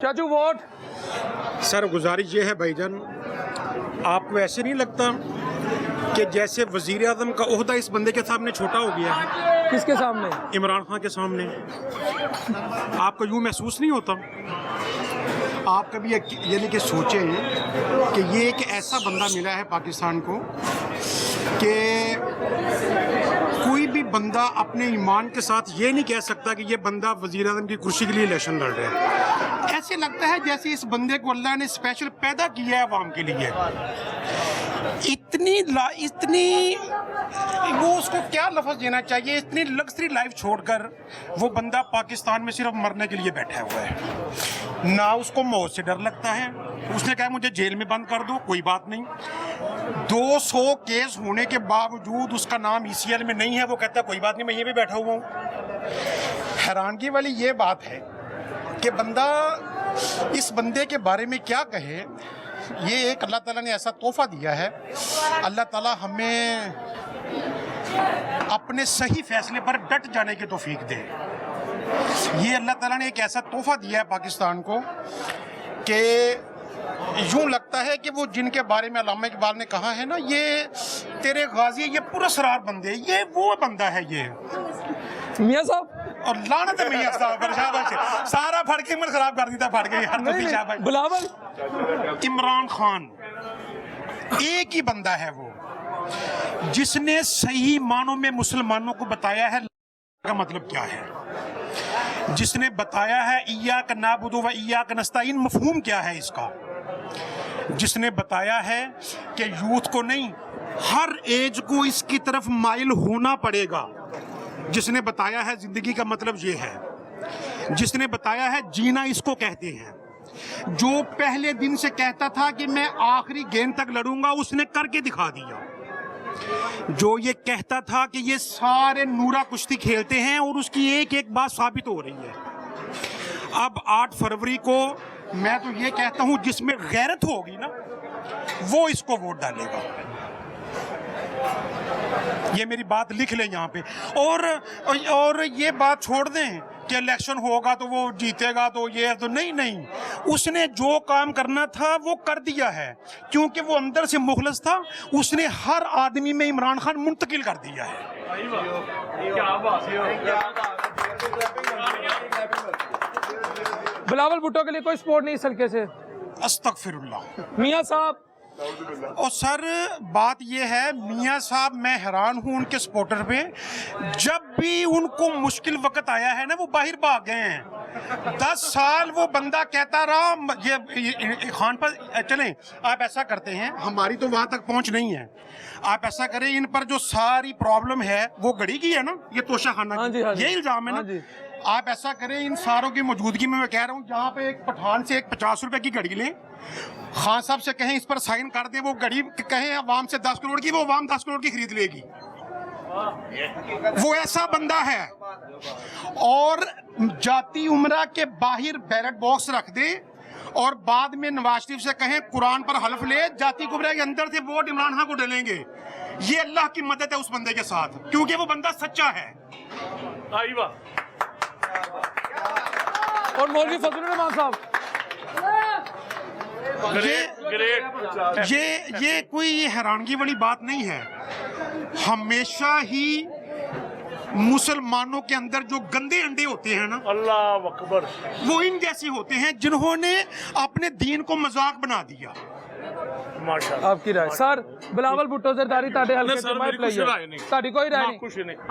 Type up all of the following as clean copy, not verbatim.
चाचू vote. Sir गुजारिश ये है भाईजान, आपको ऐसे नहीं लगता कि जैसे वजीर आज़म का ओहदा इस बंदे के सामने छोटा हो गया है? किसके सामने? इमरान खान के सामने। आपको यूँ महसूस नहीं होता? आप कभी यानी कि सोचें कि ये एक ऐसा बंदा मिला है पाकिस्तान को कि कोई भी बंदा अपने ईमान के साथ ये नहीं कह सकता कि ये बंदा वज़ीर आज़म की कुर्सी के लिए इलेक्शन लड़ रहा है। ऐसे लगता है जैसे इस बंदे को अल्लाह ने स्पेशल पैदा किया है अवाम के लिए। इतनी वो उसको क्या लफ्ज़ देना चाहिए, इतनी लग्जरी लाइफ छोड़कर वो बंदा पाकिस्तान में सिर्फ मरने के लिए बैठा हुआ है। ना उसको मौत से डर लगता है, उसने कहा मुझे जेल में बंद कर दो, कोई बात नहीं। 200 केस होने के बावजूद उसका नाम ECL में नहीं है, वो कहता है कोई बात नहीं, मैं ये भी बैठा हुआ हूँ। हैरानगी वाली ये बात है कि बंदा इस बंदे के बारे में क्या कहे। ये एक अल्लाह ताला ने ऐसा तोहफा दिया है। अल्लाह ताला हमें अपने सही फैसले पर डट जाने की तौफीक दे। ये अल्लाह ताला ने एक ऐसा तोहफा दिया है पाकिस्तान को कि यूं लगता है कि वो जिनके बारे में अल्लामा इकबाल ने कहा है ना, ये तेरे गाजी, ये पुरस्कार बंदे, ये वो बंदा है ये मियां साहब। और लानत है मियां साहब पर, शाबाश। सारा फड़ के मन खराब कर दिया, फड़ गई यार तुसी, शाबाश। बिलावल। इमरान खान एक ही बंदा है वो जिसने सही मानों में मुसलमानों को बताया है का मतलब क्या है, जिसने बताया है इय्याक नाबुदु व इय्याक नस्तईन मफहूम क्या है इसका, जिसने बताया है कि यूथ को नहीं हर एज को इसकी तरफ माइल होना पड़ेगा, जिसने बताया है जिंदगी का मतलब ये है, जिसने बताया है जीना इसको कहते हैं, जो पहले दिन से कहता था कि मैं आखिरी गेंद तक लड़ूंगा उसने करके दिखा दिया, जो ये कहता था कि ये सारे नूरा कुश्ती खेलते हैं और उसकी एक एक बात साबित हो रही है। अब 8 फरवरी को मैं तो ये कहता हूं जिसमें गैरत होगी ना वो इसको वोट डालेगा। ये मेरी बात लिख लें यहाँ पे। और ये बात छोड़ दें कि इलेक्शन होगा तो वो जीतेगा, तो ये तो नहीं, उसने जो काम करना था वो कर दिया है, क्योंकि वो अंदर से मुखलस था। उसने हर आदमी में इमरान खान मुंतकिल कर दिया है। बिलावल भुट्टो के लिए कोई सपोर्ट नहीं इस हल्के से। अस्तगफिरुल्लाह। मियां साहब। और सर बात यह है मियाँ साहब, मैं हैरान हूँ उनके सपोर्टर पे। जब भी उनको मुश्किल वक्त आया है ना वो बाहर भाग गए हैं। 10 साल वो बंदा कहता रहा ये खान पर चलें, आप ऐसा करते हैं, हमारी तो वहाँ तक पहुँच नहीं है, आप ऐसा करें इन पर जो सारी प्रॉब्लम है वो घड़ी की है ना, ये तोशा खाना की, ये इल्जाम है ना। आप ऐसा करें इन सारों की मौजूदगी में, मैं कह रहा हूँ जहाँ पे एक पठान से एक 50 रुपए की घड़ी लें, खान साहब से कहें इस पर साइन कर दें, वो घड़ी कहें अवाम से 10 करोड़ की, वो अवाम 10 करोड़ की खरीद लेगी। वो ऐसा बंदा है। और जाती उम्रा के बाहर बैलेट बॉक्स रख दे और बाद में नवाज शरीफ से कहें कुरान पर हल्फ ले, जाती उम्रा के अंदर से वोट इमरान खान को डालेंगे। ये अल्लाह की मदद है उस बंदे के साथ, क्योंकि वो बंदा सच्चा है। और मौलवी फजलुर रहमान साहब। ये कोई हैरानगी वाली बात नहीं है। हमेशा ही मुसलमानों के अंदर जो गंदे अंडे होते हैं ना, अल्लाह अकबर, वो इन जैसे होते हैं जिन्होंने अपने दीन को मजाक बना दिया। आपकी राय सर? बिलावल भुट्टो जरदारी ताड़े हल्के से माइक लाइए। ताड़ी कोई राय नहीं,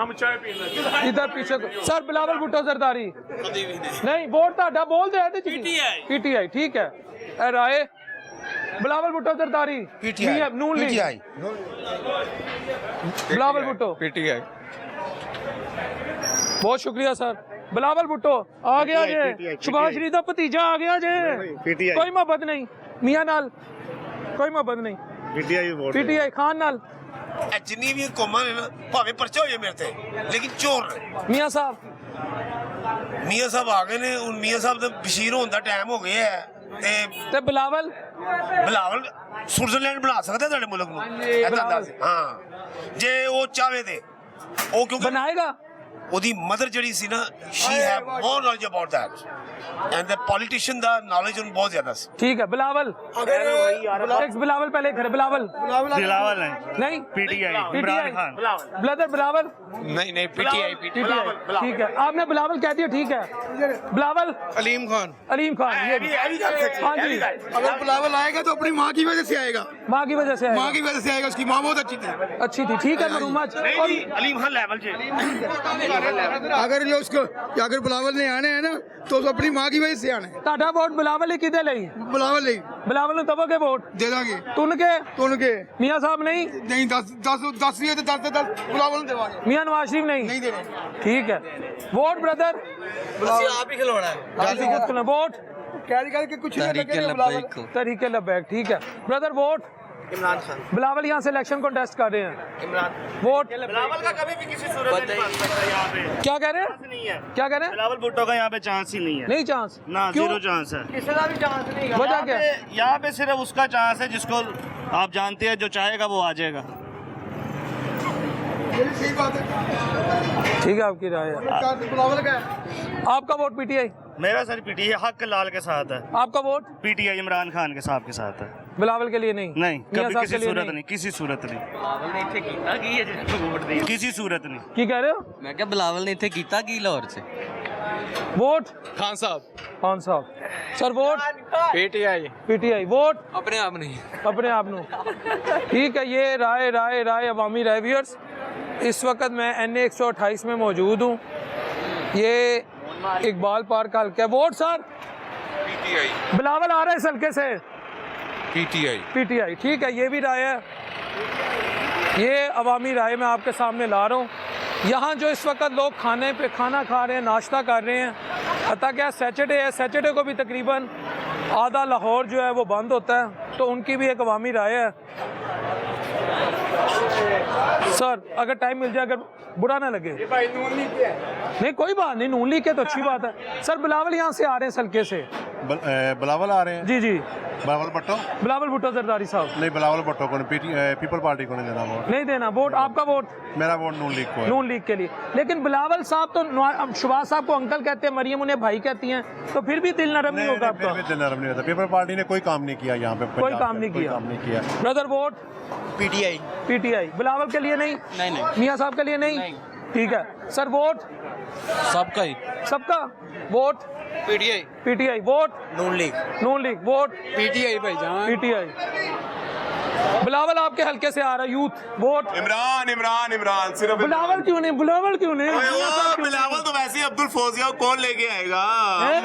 हम चाय पीना इधर पीछे सर। बिलावल भुट्टो जरदारी नहीं, वोट ताड़ा बोल दे PTI ठीक है। ए राय बिलावल भुट्टो जरदारी PTI नून PTI बिलावल भुट्टो PTI। बहुत शुक्रिया सर। बिलावल भुट्टो आ गया जे, सुभाष शरीफ का भतीजा आ गया जे। कोई मोहब्बत नहीं मियां नाल, कोई मोहब्बत नहीं PTI खान नाल। जिन्नी भी कौमां ने ना भावें परचा होए मेरे ते, लेकिन चोर ने। मियां साहब आ गए ने। हुन मियां साहब दा बशीर होने दा टाइम हो गया है। ते बिलावल स्विट्जरलैंड बना सकदा तुहाडे मुल्क नूं। हां जे वो चाहे ते ओ, क्योंकि बनाएगा। ओदी मदर जड़ी सी ना, she have more knowledge about that. And the politician दा नॉलेज उन बहुत ज्यादा सी ठीक है बिलावल, एक्स बिलावल पहले खड़े, बिलावल बिलावल नहीं, पीटीआई इमरान खान ब्रदर बिलावल नहीं पीटीआई ठीक है, आपने बिलावल कह दिया, ठीक है बिलावल। अलीम खान ये भी हाँ जी, अगर बिलावल आएगा तो अपनी माँ की वजह से आएगा, माँ की वजह से माँ की वजह से आएगा, उसकी माँ बहुत अच्छी थी। ठीक है मरूमत। और अलीम खान लेवल से अगर जो उसको अगर बिलावल ने आने हैं ना तो अपनी माँ की वजह से आने, ਤੁਹਾਡਾ ਵੋਟ ਬਿਲਾਵਲ ਹੀ ਕਿਤੇ ਲਈ? बिलावल नहीं ਬਿਲਾਵਲ ਨੂੰ ਦਵੋਗੇ ਵੋਟ? दे देंगे ਤੁਨ ਕੇ तो उनके ਮੀਆਂ ਸਾਹਿਬ नहीं, नहीं 10 भी है तो 10 बिलावल देवांगे, मियां नवाज शरीफ नहीं, नहीं देने। ठीक है वोट ब्रदर आप ही खिलौना है वोट कह के कुछ नहीं लगे तरीके लबैक, ठीक है ब्रदर वोट इमरान खान बिलावल यहाँ से इलेक्शन कॉन्टेस्ट कर रहे हैं, इमरान वोट बिलावल का कभी भी किसी सूरत में नहीं बन सकता यहाँ पे, क्या कह रहे हैं, नहीं है क्या कह रहे हैं? बिलावल भुट्टो का यहाँ पे चांस ही नहीं है, नहीं चांस ना क्यों? जीरो चांस है। वजह क्या है? यहाँ पे सिर्फ उसका चांस है जिसको आप जानते हैं, जो चाहेगा वो आ जाएगा। सही बात है, ठीक है आपकी राय है। बिलावल का है। आपका वोट पीटीआई, मेरा सर पीटीआई हक लाल के साथ है, आपका वोट पीटीआई इमरान खान के साहब के साथ है। बिलावल के लिए नहीं? नहीं मियां कभी साहब किसी के लिए सूरत नहीं? नहीं, किसी सूरत नहीं, किसी सूरत नहीं। की कह रहे हो? मैं क्या बिलावल ने इतने कीता की लाहौर से वोट खान साहब सर वोट पीटीआई वोट अपने आप नहीं। अपने आप नु ठीक है। ये राय अवामी राय व्यूअर्स, इस वक्त मैं NA 128 में मौजूद हूँ। ये इकबाल पार्क का हल्का है। वोट सर पीटीआई, बिलावल आ रहे हैं इस हल्के से पीटीआई ठीक है, ये भी राय है, ये अवामी राय मैं आपके सामने ला रहा हूँ। यहाँ जो इस वक्त लोग खाने पे खाना खा रहे हैं, नाश्ता कर रहे हैं, पता क्या सैटरडे है, सैटरडे को भी तकरीबन आधा लाहौर जो है वो बंद होता है, तो उनकी भी एक अवामी राय है। सर अगर टाइम मिल जाए, अगर बुरा ना लगे, नहीं कोई बात नहीं, नून लीग के तो अच्छी बात है। सर बिलावल यहाँ से आ रहे हैं सलके से, बिलावल आ रहे हैं जी बिलावल भुट्टो बिलावल भुट्टो जरदारी साहब नहीं, बिलावल भुट्टो को पीपल पार्टी को नहीं देना वोट, नहीं देना वोट। आपका वोट? मेरा वोट नून लीग को है। नून लीग के लिए। लेकिन बिलावल साहब तो शहबाज साहब को अंकल कहते हैं, मरियम उन्हें भाई कहती हैं, तो फिर भी दिल नरम नहीं होगा फिर भी आपका? दिल नरम नहीं होता। पीपल पार्टी ने कोई काम नहीं किया यहाँ पे, कोई काम नहीं किया। ब्रदर वोट पीटीआई बिलावल के लिए नहीं, मियाँ साहब के लिए नहीं, ठीक है सर वोट सबका वोट पीटीआई वोट नून लीग वोट पीटीआई। बिलावल आपके हल्के से आ रहा है, यूथ वोट इमरान सिर्फ बिलावल क्यों नहीं? बिलावल तो वैसे ही अब्दुल फौजिया को कौन लेके आएगा?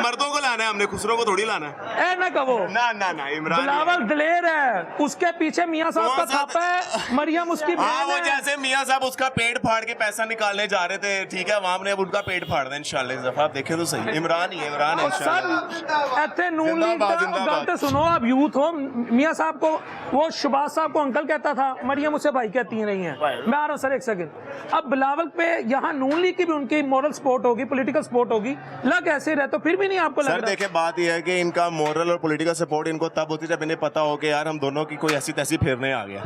मर्दों को लाना है हमने, खुसरो को थोड़ी लाना है। ए ना कहो, ना इमरान बिलावल दिलेर है, उसके पीछे मियाँ साहब का छापा है, मरियम उसकी हाँ, वो बहन है। जैसे मियाँ साहब उसका पेट फाड़ के पैसा निकालने जा रहे थे, ठीक है, वहां ने अब उनका पेट फाड़ दें इंशाल्लाह। इस दफा आप देखे तो सही, इमरान ही है, इमरान है इंशाल्लाह। सर इतने नून लीग का जिंदाबाद। गलत सुनो, आप यूथ हो, मियाँ साहब को वो शहबाज साहब को अंकल कहता था, मरियम उसे भाई कहती नहीं है। मैं आ रहा हूँ सर एक सेकंड। अब बिलावल पे यहाँ नून लीग की भी उनकी मॉरल सपोर्ट होगी, पॉलिटिकल सपोर्ट होगी, लग ऐसे रहे तो फिर भी नहीं आपको लग सर रहा? देखिए बात यह है कि इनका मोरल और पॉलिटिकल सपोर्ट इनको तब होती जब इन्हें पता हो कि यार हम दोनों की कोई ऐसी तैसी फिरने आ गया,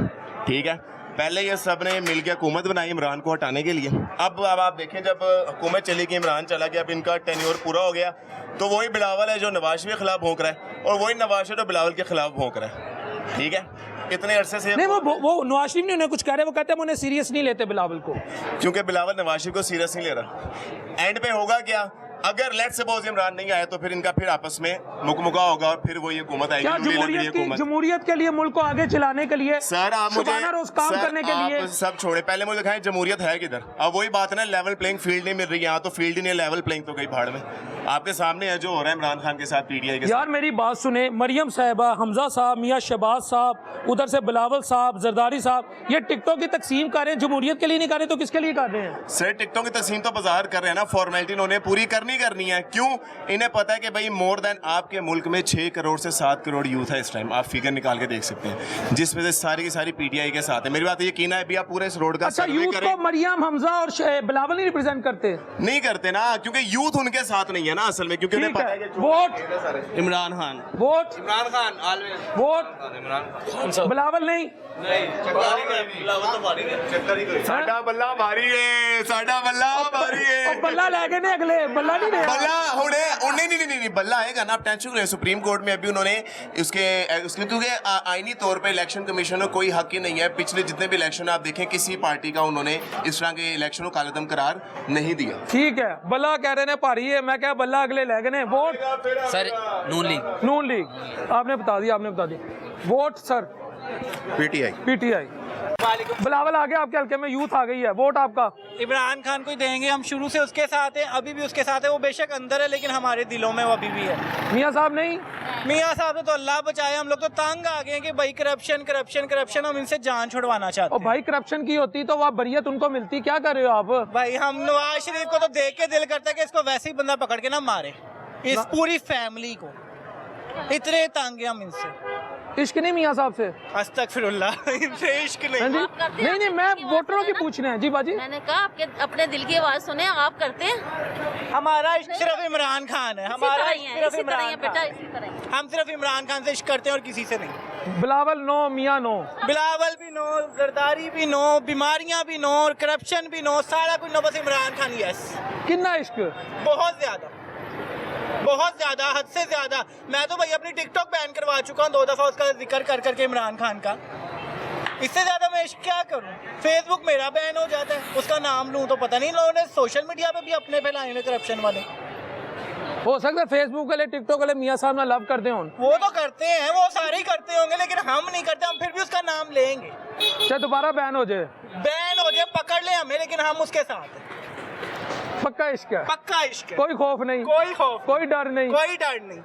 ठीक है। पहले ये सब ने मिलकर हुकूमत बनाई इमरान को हटाने के लिए। अब आप देखें, जब हुकूमत चली गई, इमरान चला गया, अब इनका टेन्योर पूरा हो गया, तो वही बिलावल है जो नवाज शरीफ के खिलाफ भौंक रहा है, और वही नवाज शरीफ जो बिलावल के खिलाफ भौंक रहा है, ठीक है। इतने अरसे से नहीं, वो नवाज शरीफ ने उन्हें कुछ कह रहे, वो कहते हैं उन्हें सीरियस नहीं लेते बिलावल को, क्योंकि बिलावल नवाज शरीफ को सीरियस नहीं ले रहा। एंड पे होगा क्या, अगर लेट्स सपोज इमरान नहीं आया तो फिर इनका फिर आपस में मुकमुका होगा, और फिर वो ये हुकूमत आएगी। क्या जमहूरियत के लिए, मुल्क को आगे चलाने के लिए, सर आप मुझे रोज काम करने के लिए सब छोड़े, पहले मुझे दिखाएं जमहूरियत है किधर। अब वही बात है ना, लेवल प्लेइंग फील्ड नहीं मिल रही, यहाँ तो फील्ड ही नहीं, लेवल प्लेइंग तो गई भाड़ में। आपके सामने है जो हो रहा है इमरान खान के साथ, पीटीआई के साथ। यार मेरी बात सुने, मरियम साहबा, हमजा साहब, मियाँ शहबाज साहब, उधर से बिलावल साहब, जरदारी साहब, ये टिकटों की तकसीम कर रहे हैं, जमहूरियत के लिए नहीं कर रहे तो किसके लिए कर रहे हैं? सर टिकटों की तकसीम तो बाजार कर रहे हैं ना, फॉर्मेलिटी इन्होंने पूरी करनी है। क्यों? इन्हें पता है कि भाई मोर देन आपके मुल्क में 6 करोड़ से 7 करोड़ यूथ है इस टाइम, आप फिगर निकाल के देख सकते हैं, जिसमें से सारी की सारी पीटीआई के साथ है। मेरी बात यकीन है, अभी आप पूरे इस रोड का अच्छा, सर्वे यूथ करें। को मरियम, हमजा और बिलावल नहीं रिप्रेजेंट करते? नहीं करते ना, क्योंकि यूथ उनके साथ नहीं है ना असल में, क्योंकि उन्हें ठीक पता है है, कि vote Imran Khan. Vote Imran Khan always vote Bilawal नहीं साडा बल्ला मारी है, साडा बल्ला मारी है। और बल्ला लेके नहीं अगले बल्ला नहीं दे बल्ला नहीं बल्ला आएगा ना, आप टेंशन करें। सुप्रीम कोर्ट में अभी उन्होंने उसके क्योंकि आईनी तौर पे इलेक्शन कमीशन को कोई हक ही नहीं है। पिछले जितने भी इलेक्शन आप देखें, किसी पार्टी का उन्होंने इस तरह के इलेक्शन को कालदम करार नहीं दिया। ठीक है, बल्ला कह रहे ने भारी है, मैं क्या बल्ला अगले ले गए ने। वोट सर नून लीग आपने बता दिया। Vote sir PTI. बिलावल आ गया आपके हल्के में, यूथ आ गई है, वोट आपका इमरान खान को ही देंगे। हम शुरू से उसके साथ हैं, अभी भी उसके साथ है। वो बेशक अंदर है लेकिन हमारे दिलों में वो अभी भी है। मियाँ साहब नहीं, मियाँ साहब तो अल्लाह बचाए, हम लोग तो तंग आ गए हैं कि भाई करप्शन, हम इनसे जान छुड़वाना चाहते और हैं। भाई करप्शन की होती तो वह बरियत उनको मिलती, क्या कर रहे हो आप? भाई हम नवाज शरीफ को तो देख के दिल करता है कि इसको वैसे ही बंदा पकड़ के ना मारे, इस पूरी फैमिली को। इतने तंग हैं हम इनसे। इश्क नहीं मियाँ साहब से? अस्तगफिरुल्लाह, इनसे इश्क हाँ जी? नहीं। नहीं मैं वोटरों की पूछना है जी बाजी। मैंने कहा आपके अपने दिल की आवाज सुने, आप करते हैं। हमारा इश्क सिर्फ इमरान खान है, हमारा इश्क सिर्फ इमरान बेटा, खान। इसी तरह ही। हम सिर्फ इमरान खान से इश्क करते हैं और किसी से नहीं। बिलावल नो, मियाँ नो। बिलावल भी नो, जरदारी भी नो, बीमारियां भी नो, करप्शन भी नो, सारा कुछ नो, बस इमरान खान यस। कितना इश्क? बहुत ज्यादा, हद से ज्यादा। मैं तो भाई अपनी टिकटॉक बैन करवा चुका हूँ 2 दफा उसका जिक्र कर करके इमरान खान का। इससे ज्यादा मैं इश्क क्या करूँ? फेसबुक मेरा बैन हो जाता है, उसका नाम लूँ तो पता नहीं लोगों ने सोशल मीडिया पे भी अपने फैलाए हुए करप्शन वाले। हो सकता है फेसबुक वाले टिकटॉक वाले मियाँ साहब ना लव करते हो। वो तो करते हैं, वो सारे ही करते होंगे, लेकिन हम नहीं करते। हम फिर भी उसका नाम लेंगे, चाहे दोबारा बैन हो जाए, पकड़ ले हमें, लेकिन हम उसके साथ हैं। पक्का इश्क है, पक्का इश्क है, कोई खौफ नहीं, कोई खौफ, कोई डर नहीं। कोई डर नहीं।